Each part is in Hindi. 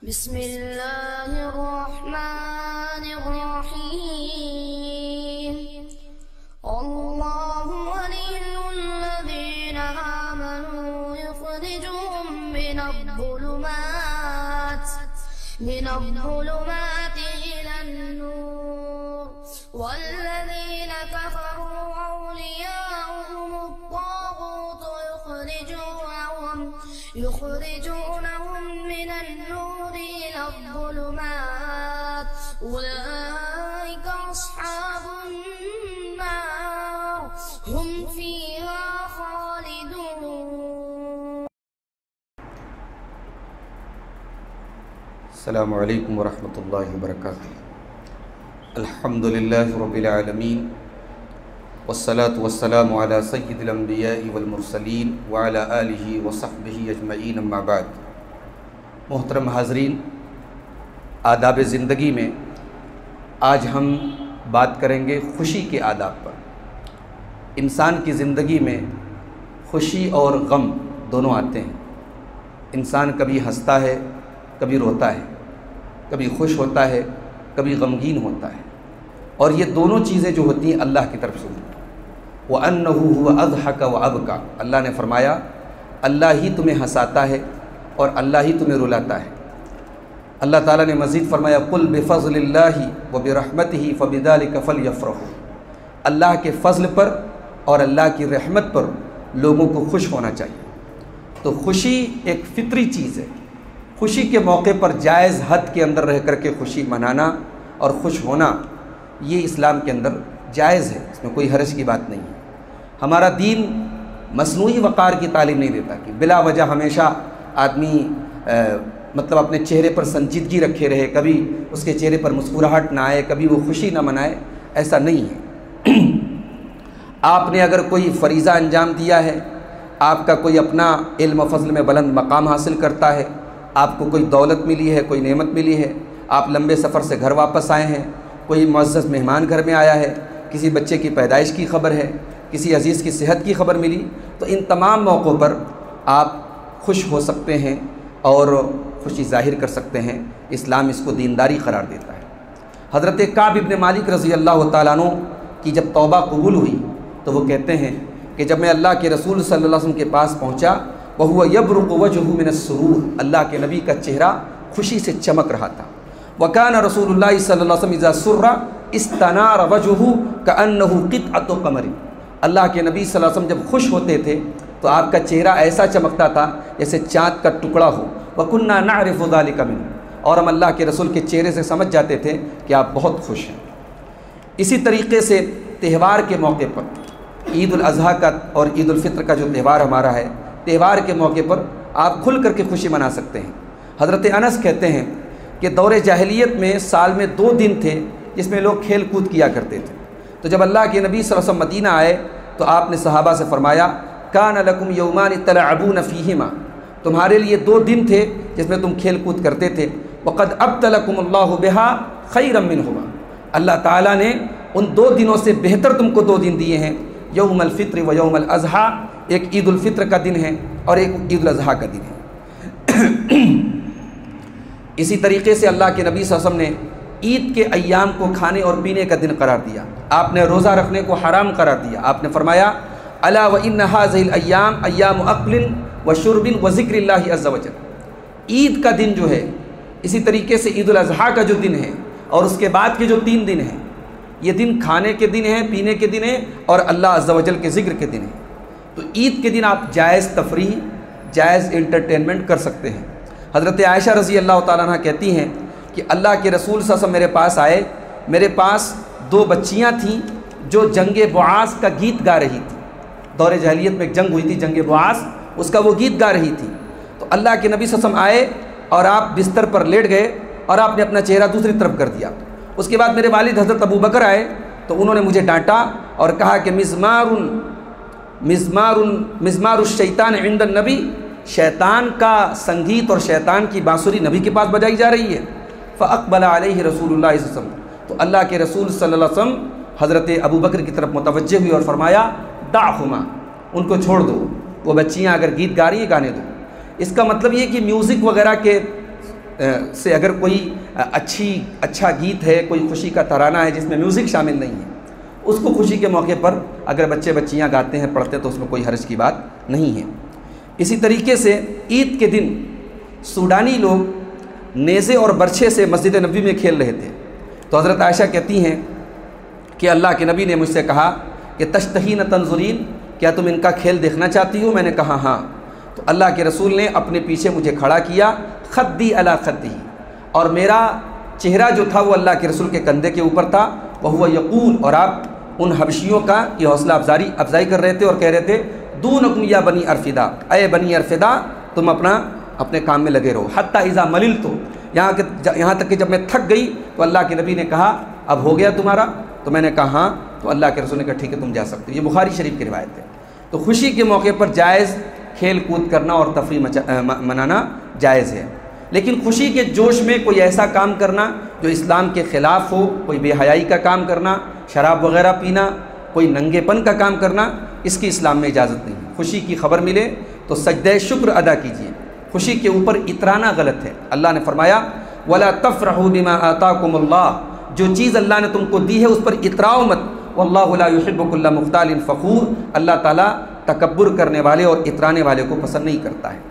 बिस्मिल्लाहिर्रहमानिर्रहीम। अल्लाहु वलियुल्लज़ीना आमनू युख़रिजुहुम मिनज़्ज़ुलुमाति इलन्नूर वल्लज़ीना कफ़रू औलियाउहुमुत्ताग़ूतु युख़रिजूनहुम मिनन्नूरि इलज़्ज़ुलुमात उलाइका अस्हाबुन्नार हुम फ़ीहा ख़ालिदून। अस्सलामु अलैकुम वरहमतुल्लाहि वबरकातुहू। अल्हम्दुलिल्लाहि रब्बिल आलमीन वस्सलातु वस्सलामु अला सय्यिदिल अंबिया'i वल मुरसलीन व अला आलिहि व सहबिहि अजमईन अम्मा बाद। मोहतरम हाज़रीन, आदाब ज़िंदगी में आज हम बात करेंगे खुशी के आदाब पर। इंसान की ज़िंदगी में खुशी और गम दोनों आते हैं। इंसान कभी हंसता है, कभी रोता है, कभी खुश होता है, कभी गमगीन होता है, और ये दोनों चीज़ें जो होती हैं अल्लाह की तरफ से होती हैं। व अन्नहु हुवा अज़हक व अबका, अल्लाह ने फरमाया अल्लाह ही तुम्हें हंसाता है और अल्लाह ही तुम्हें रुलाता है। अल्लाह ताला ने मज़ीद फरमाया कुल बिफ़ज़्लिल्लाहि व बिरहमतिही फ़बिज़ालिका फ़लयफ़रहू, अल्लाह के फ़ज़ल पर और अल्लाह की रहमत पर लोगों को खुश होना चाहिए। तो खुशी एक फ़ितरी चीज़ है। खुशी के मौके पर जायज़ हद के अंदर रह कर के खुशी मनाना और खुश होना, ये इस्लाम के अंदर जायज़ है, इसमें कोई हर्ज की बात नहीं है। हमारा दीन मसनूई वक़ार की तालीम नहीं देता कि बिला वजह हमेशा आदमी मतलब अपने चेहरे पर संजीदगी रखे रहे, कभी उसके चेहरे पर मुस्कुराहट ना आए, कभी वो खुशी ना मनाए, ऐसा नहीं है। आपने अगर कोई फ़रीज़ा अंजाम दिया है, आपका कोई अपना इल्म फ़ज़ल में बुलंद मकाम हासिल करता है, आपको कोई दौलत मिली है, कोई नेमत मिली है, आप लंबे सफ़र से घर वापस आए हैं, कोई मुअज़्ज़ज़ मेहमान घर में आया है, किसी बच्चे की पैदाइश की ख़बर है, किसी अज़ीज़ की सेहत की ख़बर मिली, तो इन तमाम मौक़ों पर आप खुश हो सकते हैं और खुशी ज़ाहिर कर सकते हैं। इस्लाम इसको दीनदारी करार देता है। हज़रत काब इब्न मालिक रज़ी अल्लाह तआला अन्हु की जब तौबा कबूल हुई तो वो कहते हैं कि जब मैं अल्लाह के रसूल सल्लल्लाहु अलैहि वसल्लम के पास पहुँचा, वहुवा यब्रुक़ु वजहुहु मिनस्सुरूर, अल्लाह के नबी का चेहरा खुशी से चमक रहा था। वकान रसूलुल्लाह सल्लल्लाहु अलैहि वसल्लम इज़ा सुर्रा इस्तनार वजहुहु कअन्नहु क़ित्अतु क़मर, अल्लाह के नबी सल्लल्लाहु अलैहि वसल्लम जब खुश होते थे तो आपका चेहरा ऐसा चमकता था जैसे चाँद का टुकड़ा हो। वकुन्ना नअरिफ़ु ज़ालिका मिन्हु, और हम अल्लाह के रसूल के चेहरे से समझ जाते थे कि आप बहुत खुश हैं। इसी तरीके से त्यौहार के मौके पर, ईद उल अज़हा का और ईद उल फ़ित्र का जो त्यौहार हमारा है, त्यौहार के मौके पर आप खुल करके खुशी मना सकते हैं। हज़रत अनस कहते हैं कि दौरे जाहिलियत में साल में 2 दिन थे जिसमें लोग खेल कूद किया करते थे। तो जब अल्लाह के नबी सल्लल्लाहु अलैहि वसल्लम मदीना आए तो आपने सहाबा से फरमाया कान लकुम यौमान तलअबून फ़ीहिमा, तुम्हारे लिए 2 दिन थे जिसमें तुम खेल कूद करते थे। वक़द अब्तलकुमुल्लाहु बिहा खैरम मिनहुमा, अल्लाह ताला ने उन 2 दिनों से बेहतर तुमको 2 दिन दिए हैं, यौमुल फ़ित्र व यौमुल अज़हा, एक ईद उल फ़ित्र का दिन है और एक ईद उल अज़हा का दिन है। इसी तरीके से अल्लाह के नबी सल्लल्लाहु अलैहि वसल्लम ने ईद के अय्याम को खाने और पीने का दिन करार दिया। आपने रोज़ा रखने को हराम करार दिया। आपने फरमाया अला व इन्न हाज़िहिल अय्याम अय्यामु अक्लिन व शुर्बिन व ज़िक्रिल्लाहि अज़्ज़ा व जल, ईद का दिन जो है, इसी तरीके से ईद उल अज़हा का जो दिन है और उसके बाद के जो 3 दिन हैं, ये दिन खाने के दिन हैं, पीने के दिन हैं और अल्लाह अज़्ज़ा व जल के ज़िक्र के दिन हैं। तो ईद के दिन आप जायज़ तफरीह, जायज़ एंटरटेनमेंट कर सकते हैं। हज़रत आयशा रज़ी अल्लाह तआला अन्हा कहती हैं कि अल्लाह के रसूल सल्लल्लाहु अलैहि वसल्लम मेरे पास आए, मेरे पास 2 बच्चियाँ थीं जो जंगे बुआस का गीत गा रही थी। दौरे जाहिलियत में एक जंग हुई थी, जंगे बुआस, उसका वो गीत गा रही थी। तो अल्लाह के नबी सल्लल्लाहु अलैहि वसल्लम आए और आप बिस्तर पर लेट गए और आपने अपना चेहरा दूसरी तरफ कर दिया। उसके बाद मेरे वालिद हज़रत अबू बकर आए तो उन्होंने मुझे डांटा और कहा कि मिज़मारुश शैतान इंदन नबी, शैतान का संगीत और शैतान की बांसुरी नबी के पास बजाई जा रही है। फ़अक़बल अलैहि रसूलुल्लाह सल्लल्लाहु अलैहि वसल्लम, तो अल्लाह के रसूल सल्लल्लाहु अलैहि वसल्लम हज़रत अबू बकर की तरफ मुतवज्जे हुई और फरमाया दाहुमा, उनको छोड़ दो, वो बच्चियाँ अगर गीत गा रही हैं गाने दो। इसका मतलब ये कि म्यूज़िक वगैरह के से अगर कोई अच्छा गीत है, कोई खुशी का तराना है जिसमें म्यूज़िक शामिल नहीं है, उसको खुशी के मौके पर अगर बच्चे बच्चियाँ गाते हैं, पढ़ते हैं, तो उसमें कोई हर्ज की बात नहीं है। इसी तरीके से ईद के दिन सूडानी लोग नेज़े और बर्छे से मस्जिद नबी में खेल रहे थे। तो हज़रत आयशा कहती हैं कि अल्लाह के नबी ने मुझसे कहा कि तश्तहीन तंजुरीन, क्या तुम इनका खेल देखना चाहती हो? मैंने कहा हाँ। तो अल्लाह के रसूल ने अपने पीछे मुझे खड़ा किया, खद्दी अला खद्दी, और मेरा चेहरा जो था वो अल्लाह के रसूल के कंधे के ऊपर था। वह हुआ यकूल, और आप उन हबशियों की हौसला अफजाई कर रहे थे और कह रहे थे दूनकुम या बनी अरफिदा, अय बनी अरफिदा, तुम अपने काम में लगे रहो। हत्ता इज़ा मलिल, तो यहाँ तक कि जब मैं थक गई तो अल्लाह के नबी ने कहा अब हो गया तुम्हारा? तो मैंने कहा हाँ। तो अल्लाह के रसूल ने कहा ठीक है, तुम जा सकते हो। ये बुखारी शरीफ की रिवायत है। तो खुशी के मौके पर जायज़ खेल कूद करना और तफरीह मनाना जायज़ है, लेकिन खुशी के जोश में कोई ऐसा काम करना जो इस्लाम के ख़िलाफ़ हो, कोई बेहयाई का काम करना, शराब वगैरह पीना, कोई नंगेपन का काम करना, इसकी इस्लाम में इजाज़त नहीं है। खुशी की खबर मिले तो सजदे शुक्र अदा कीजिए। खुशी के ऊपर इतराना गलत है। अल्लाह ने फरमाया वला तफ़रहू बिमा आताकुमुल्लाह, जो चीज़ अल्लाह ने तुमको दी है उस पर इतराओ मत। वल्लाहु ला युहिब्बु कुल्ला मुख्तालिन फ़खूर, अल्लाह ताला तकब्बुर करने वाले और इतराने वाले को पसंद नहीं करता है।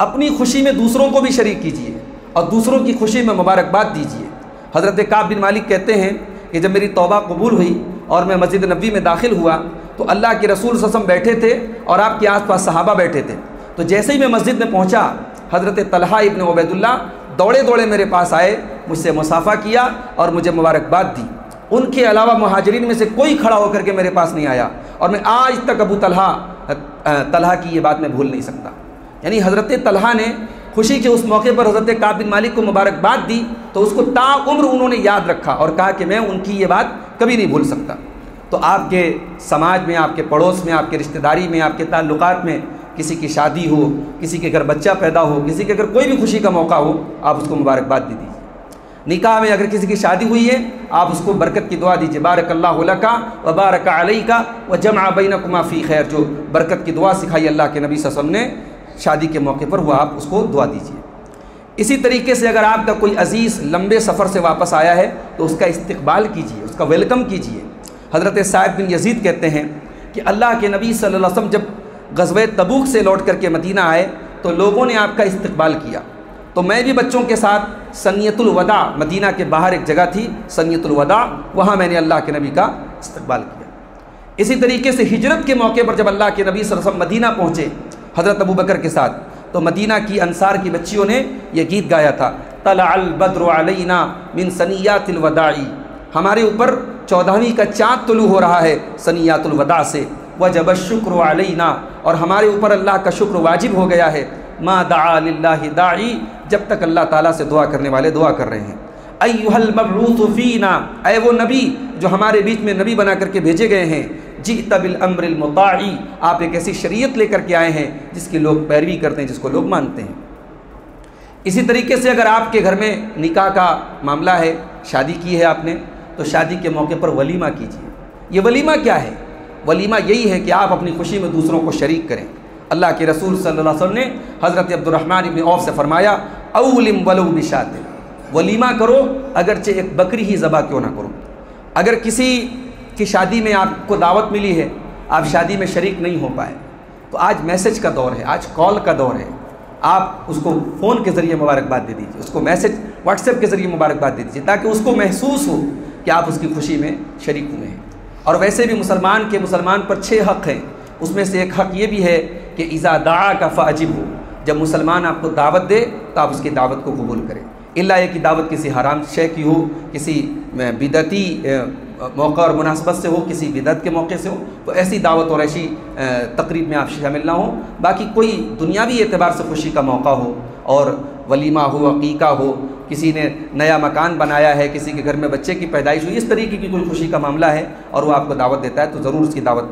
अपनी खुशी में दूसरों को भी शरीक कीजिए और दूसरों की खुशी में मुबारकबाद दीजिए। हज़रत काब बिन मालिक कहते हैं कि जब मेरी तौबा कबूल हुई और मैं मस्जिद नबी में दाखिल हुआ तो अल्लाह के रसूल सल्लल्लाहु अलैहि वसल्लम बैठे थे और आपके आसपास सहाबा बैठे थे। तो जैसे ही मैं मस्जिद में पहुंचा, हज़रत तलहा इब्न उबैदुल्लाह दौड़े दौड़े मेरे पास आए, मुझसे मुसाफ़ा किया और मुझे मुबारकबाद दी। उनके अलावा मुहाजिरीन में से कोई खड़ा होकर के मेरे पास नहीं आया, और मैं आज तक अबू तलहा की ये बात मैं भूल नहीं सकता। यानी हज़रत तलहा ने खुशी के उस मौके पर हज़रत काब बिन मालिक को मुबारकबाद दी तो उसको ताउम्र उन्होंने याद रखा और कहा कि मैं उनकी ये बात कभी नहीं भूल सकता। तो आपके समाज में, आपके पड़ोस में, आपके रिश्तेदारी में, आपके ताल्लुकात में किसी की शादी हो, किसी के घर बच्चा पैदा हो, किसी के अगर कोई भी खुशी का मौका हो, आप उसको मुबारकबाद दे दीजिए। निकाह में अगर किसी की शादी हुई है, आप उसको बरकत की दुआ दीजिए, बारकल्लाहु लका व बारक अलैका व जमअ बैनकुमा फ़ी खैर। जो बरकत की दुआ सिखाई अल्लाह के नबी सल्लल्लाहु अलैहि वसल्लम ने शादी के मौके पर, वो आप उसको दुआ दीजिए। इसी तरीके से अगर आपका कोई अज़ीज़ लंबे सफ़र से वापस आया है तो उसका इस्तकबाल कीजिए, उसका वेलकम कीजिए। हज़रत साइद बिन यज़ीद कहते हैं कि अल्लाह के नबी सल्लल्लाहु अलैहि वसल्लम जब ग़ज़वे तबूक से लौट करके मदीना आए तो लोगों ने आपका इस्तकबाल किया। तो मैं भी बच्चों के साथ सनियतुल वदा, मदीना के बाहर एक जगह थी सनियतुल वदा, वहाँ मैंने अल्लाह के नबी का इस्तकबाल किया। इसी तरीके से हिजरत के मौके पर जब अल्लाह के नबी सल्लल्लाहु अलैहि वसल्लम मदीना पहुँचे हज़रत अबू बकर के साथ, तो मदीना की अंसार की बच्चियों ने यह गीत गाया था, तलअल बद्रु अलैना मिन सनियातिल वदाई, हमारे ऊपर 14वीं का चाँद तुलू हो रहा है सनियातुल वदा से, वजब शुक्र अलैना, और हमारे ऊपर अल्लाह का शुक्र वाजिब हो गया है, मा दआ लिल्लाहि दाई, जब तक अल्लाह ताला से दुआ करने वाले दुआ कर रहे हैं। अय्युहल मबरूस फीना, ऐ वो नबी जो हमारे बीच में नबी बना करके भेजे गए हैं, जित बिल अम्रिल मुताई, आप एक ऐसी शरीयत लेकर के आए हैं जिसकी लोग पैरवी करते हैं, जिसको लोग मानते हैं। इसी तरीके से अगर आपके घर में निकाह का मामला है, शादी की है आपने, तो शादी के मौके पर वलीमा कीजिए। ये वलीमा क्या है? वलीमा यही है कि आप अपनी खुशी में दूसरों को शरीक करें। अल्लाह के रसूल सल्लल्लाहु अलैहि वसल्लम ने हज़रत अब्दुर्रहमान इब्न औफ से फरमाया, औलिम वलौ बिशातिन, वलीमा करो अगरचे एक बकरी ही ज़बा क्यों ना करो। अगर किसी की शादी में आपको दावत मिली है, आप शादी में शरीक नहीं हो पाए, तो आज मैसेज का दौर है, आज कॉल का दौर है, आप उसको फ़ोन के ज़रिए मुबारकबाद दे दीजिए, उसको मैसेज व्हाट्सएप के ज़रिए मुबारकबाद दे दीजिए, ताकि उसको महसूस हो कि आप उसकी खुशी में शरीक हुए हैं। और वैसे भी मुसलमान पर 6 हक़ हैं, उसमें से एक हक़ ये भी है कि इज़ा दाआ का फ़अजिब हो, जब मुसलमान आपको दावत दे तो आप उसकी दावत को कबूल करें, इल्ला ये कि दावत किसी हराम शय की हो, किसी बिदती मौका और मुनासबत से हो, किसी बिदत के मौके से हो, तो ऐसी दावत और ऐसी तकरीब में आप शामिल ना हो। बाकी कोई दुनियावी एतबार से खुशी का मौका हो और वलीमा हो, अकीका हो, किसी ने नया मकान बनाया है, किसी के घर में बच्चे की पैदाइश हुई, इस तरीके की कोई खुशी का मामला है और वो आपको दावत देता है, तो ज़रूर उसकी दावत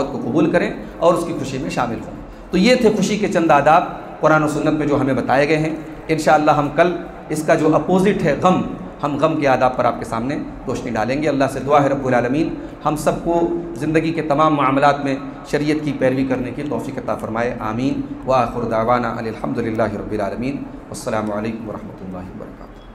को कबूल करें और उसकी खुशी में शामिल हों। तो ये थे खुशी के चंद आदाब कुरान और सुन्नत में जो हमें बताए गए हैं। इंशाअल्लाह हम कल इसका जो अपोज़िट है गम, हम गम के आदाब पर आपके सामने रोशनी डालेंगे। अल्लाह से दुआ है रब्बुल आलमीन हम सबको ज़िंदगी के तमाम मामलात में शरीयत की पैरवी करने की तौफ़ीक़ अता फ़रमाए। आमीन। व आखिर दावाना अनिल हम्दुलिल्लाहि रब्बिल आलमीन। अस्सलामु अलैकुम व रहमतुल्लाहि व बरकातुहू।